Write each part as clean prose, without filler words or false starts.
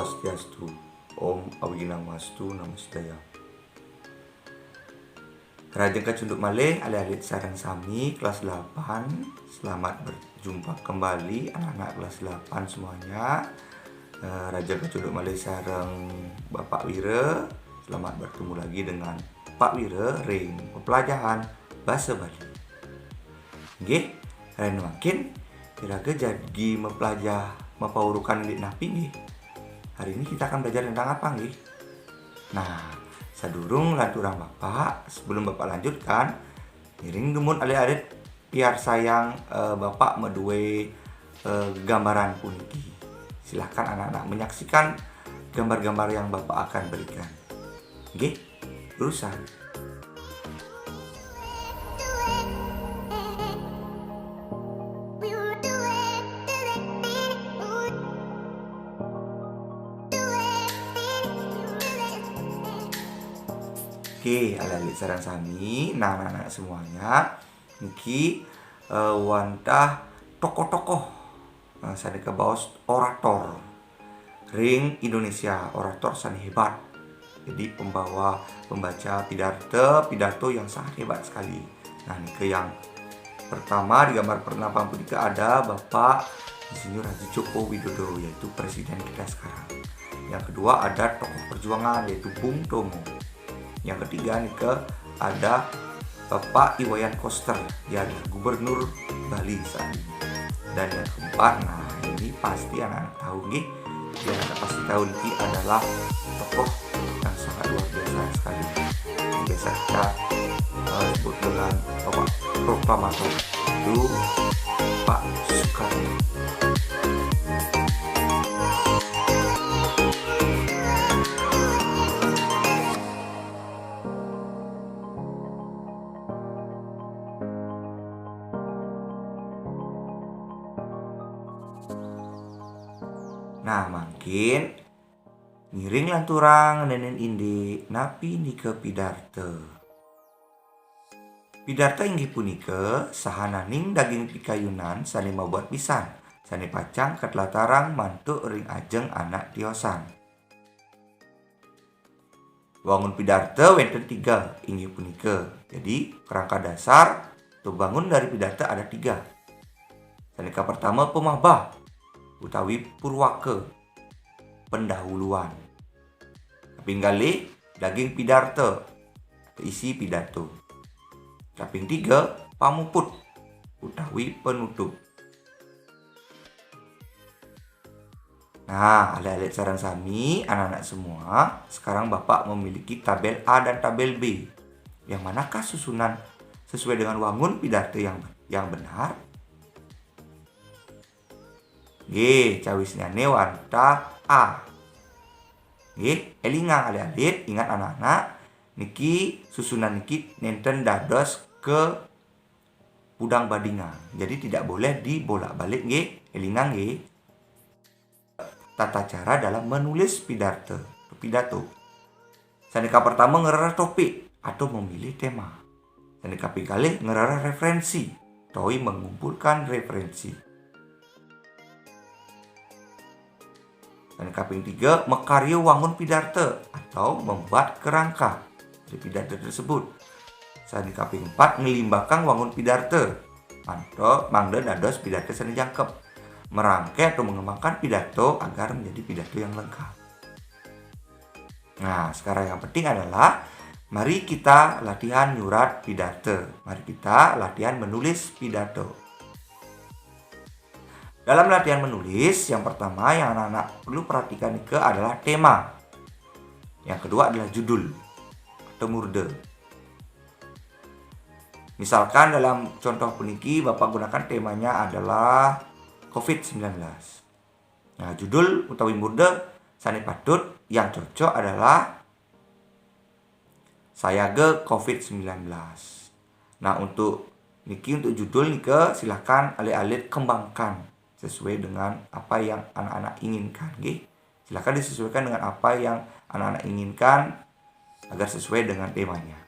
Swastiastu. Om Awinamastu Namostaya. Rajeng kacunduk malih alit-alit sareng sami kelas 8. Selamat berjumpa kembali anak-anak kelas 8 semuanya. Rajeng kacunduk malih sareng Bapak Wira. Selamat bertemu lagi dengan Pak Wira ring pelajaran bahasa Bali. Nggih, hari makin kira-kira jadi mempelajari mapaurukan dik napi nggih. Hari ini kita akan belajar tentang apa nggih? Nah, sadurung lanturang Bapak, sebelum Bapak lanjutkan, miring dumun alit-alit biar sayang Bapak medue gambaran puniki. Silahkan anak-anak menyaksikan gambar-gambar yang Bapak akan berikan. Nggih, urusan. Oke, alit-alit sareng sami, nah anak-anak semuanya, niki wantah tokoh-tokoh saneka baos orator ring Indonesia, orator sani hebat. Jadi pembaca pidato yang sangat hebat sekali. Nah, niki yang pertama di gambar pertama punika ada Bapak Insinyur Haji Joko Widodo, yaitu presiden kita sekarang. Yang kedua ada tokoh perjuangan, yaitu Bung Tomo. Yang ketiga nih ada Bapak Iwayan Koster, dia adalah Gubernur Bali saat ini. Dan yang keempat, nah ini pasti anak-anak tahu nih, dia anak pasti tahu ini adalah tokoh yang sangat luar biasa sekali. Biasa kita sebut dengan Bapak Proklamator, itu Pak Soekarno. Nah, makin miring lanturang nenen indi napi nika pidarta. Pidarta inggih punika sahananing daging pikayunan sani mabuat pisan, sani pacang ketlatarang mantuk ring ajeng anak tiosan. Wangun pidarta wenten 3 inggih punika. Jadi kerangka dasar atau bangun dari pidarta ada 3. Sanika pertama pemahbah utawi purwaka, pendahuluan. Kaping kalih daging pidarta, isi pidato. Kaping 3 pamuput utawi penutup. Nah, alit-alit sareng sami anak-anak semua, sekarang Bapak memiliki tabel A dan tabel B. Yang manakah susunan sesuai dengan wangun pidato yang benar? Nggih, cawisnyane wantah A. Nggih, elingang alit-alit, ingat anak-anak, niki susunan niki nenten dados ke pudang badingan. Jadi tidak boleh dibolak-balik nggih, elingang nggih. Tata cara dalam menulis pidato. Sanika pertama ngerarah topik atau memilih tema. Sanika kalih ngerarah referensi, atau mengumpulkan referensi. Dan kaping 3 mekarya wangun pidarta atau membuat kerangka dari pidato tersebut. Sani kaping 4 ngelimbahkan wangun pidarta atau mangda dados pidato sani jangkep, merangkai atau mengembangkan pidato agar menjadi pidato yang lengkap. Nah, sekarang yang penting adalah mari kita latihan nyurat pidato. Mari kita latihan menulis pidato. Dalam latihan menulis, yang pertama yang anak-anak perlu perhatikan adalah tema. Yang kedua adalah judul atau murde. Misalkan dalam contoh puniki Bapak gunakan temanya adalah COVID-19. Nah, judul utawi murde sani patut yang cocok adalah Sayage COVID-19. Nah, untuk judul silahkan alit-alit kembangkan sesuai dengan apa yang anak-anak inginkan. Silakan disesuaikan dengan apa yang anak-anak inginkan agar sesuai dengan temanya.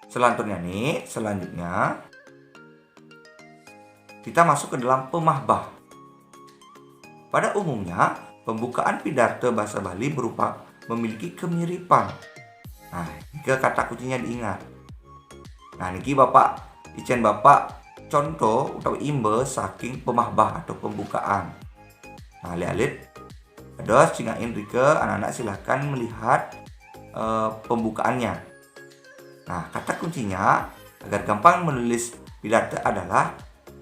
Selanjutnya kita masuk ke dalam pemahbah. Pada umumnya, pembukaan pidato bahasa Bali memiliki kemiripan. Nah, jika kata kuncinya diingat. Nah, niki Bapak Icen Bapak contoh atau imbe saking pemahbah atau pembukaan. Nah, alit-alit ada singain rike anak-anak silakan melihat pembukaannya. Nah, kata kuncinya agar gampang menulis pidato adalah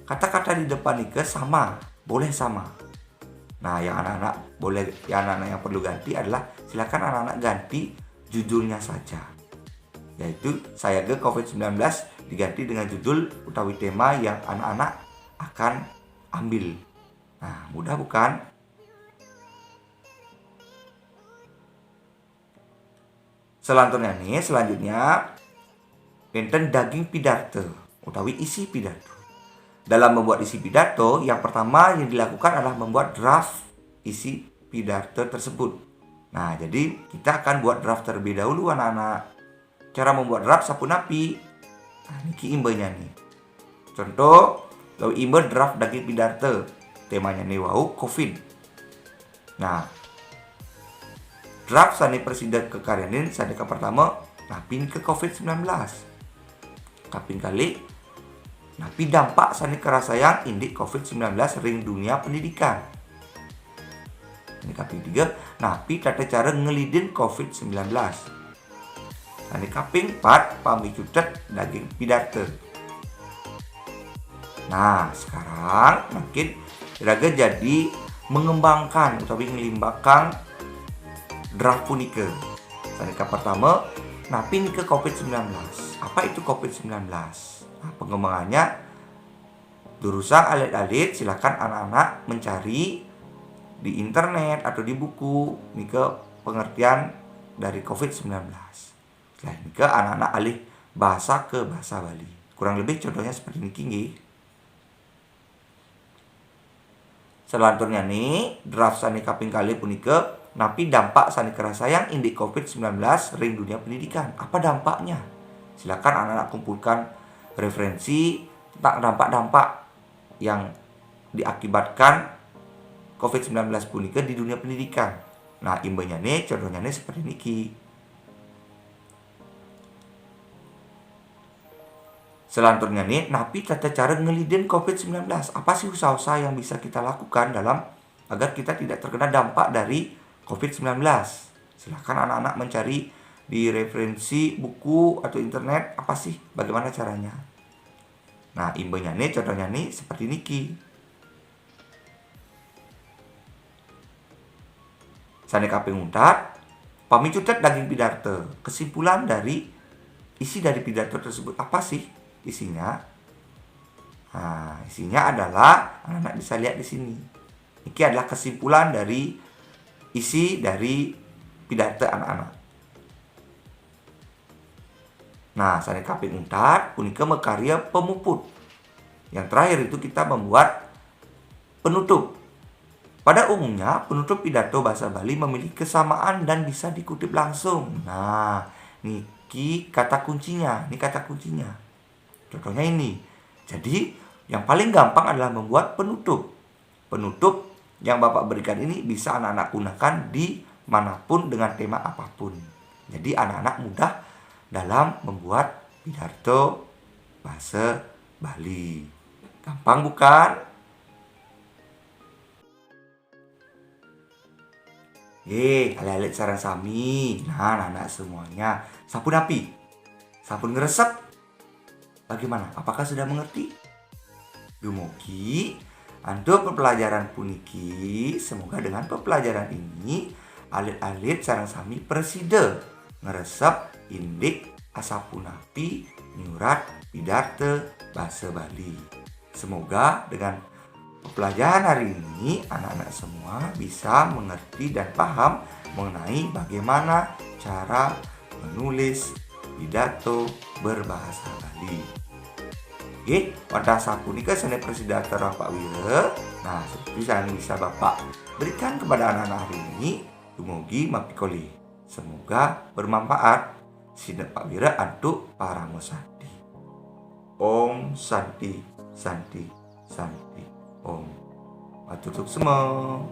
kata-kata di depan nike sama, boleh sama. Nah, yang anak-anak yang perlu ganti adalah silakan anak-anak ganti judulnya saja. Yaitu saya ke COVID-19 diganti dengan judul utawi tema yang anak-anak akan ambil. Nah, mudah bukan? Selanjutnya enten daging pidato utawi isi pidato. Dalam membuat isi pidato, yang pertama yang dilakukan adalah membuat draft isi pidato tersebut. Nah, jadi kita akan buat draft terlebih dahulu anak-anak. Cara membuat draft sapunapi. Nah, niki imbenya nih. Contoh, kalau imbe draft daging pidato, temanya nih wau COVID. Nah, draft sani presiden kekaryanin sadeka pertama napin ke COVID-19. Kapin kali napi dampak sani kerasayang indik COVID-19 ring dunia pendidikan. Ini kaping 3, napi tata cara ngelidin COVID-19. Sani kaping 4, pamicutet daging pidato. Nah, sekarang makin Iraga jadi mengembangkan utawi ngelimbakkan draft punike. Sani pertama, napi ke COVID-19. Apa itu COVID-19? Nah, pengembangannya durusang alit-alit silakan anak-anak mencari di internet atau di buku nika pengertian dari COVID-19. Setelah nika anak-anak alih bahasa ke bahasa Bali. Kurang lebih contohnya seperti niki nggih. Selanjutnya nih draft sani kaping kali punika napi dampak sani kerasayang indik COVID-19 ring dunia pendidikan. Apa dampaknya? Silakan anak-anak kumpulkan referensi tentang dampak-dampak yang diakibatkan COVID-19 punika di dunia pendidikan. Nah, imbanya nih, contohnya nih seperti niki. Selanjutnya nih, napi tata cara ngelidin COVID-19. Apa sih usaha-usaha yang bisa kita lakukan agar kita tidak terkena dampak dari COVID-19? Silakan anak-anak mencari di referensi buku atau internet, apa sih bagaimana caranya. Nah, imbenya nih contohnya nih seperti niki. Sane kaping 4, pamicutet daging pidato. Kesimpulan dari isi dari pidato tersebut apa sih isinya? Nah, isinya adalah anak-anak bisa lihat di sini. Ini adalah kesimpulan dari isi dari pidato anak-anak. Nah, sane kaping 4 punika mekarya pemuput. Yang terakhir itu kita membuat penutup. Pada umumnya, penutup pidato bahasa Bali memiliki kesamaan dan bisa dikutip langsung. Nah, niki kata kuncinya. Ini kata kuncinya. Contohnya ini. Jadi, yang paling gampang adalah membuat penutup. Penutup yang Bapak berikan ini bisa anak-anak gunakan di manapun dengan tema apapun. Jadi, anak-anak mudah dalam membuat pidato bahasa Bali. Gampang bukan? Alit-alit sarang sami. Nah, anak-anak semuanya. Sampun api? Sampun ngeresep? Bagaimana? Apakah sudah mengerti? Dumugi untuk pembelajaran puniki, semoga dengan pembelajaran ini alit-alit sarang sami preside ngeresep indik asapunapi nyurat pidato bahasa Bali. Semoga dengan pelajaran hari ini anak-anak semua bisa mengerti dan paham mengenai bagaimana cara menulis pidato berbahasa Bali. Oke, pada sapunika sane presidator Pak Wira. Nah, seperti yang bisa Bapak berikan kepada anak-anak hari ini, dumugi mapikoli. Semoga bermanfaat. Sida Pak Wira untuk para musanti. Om Santi Santi Santi Om. Tutuk semua.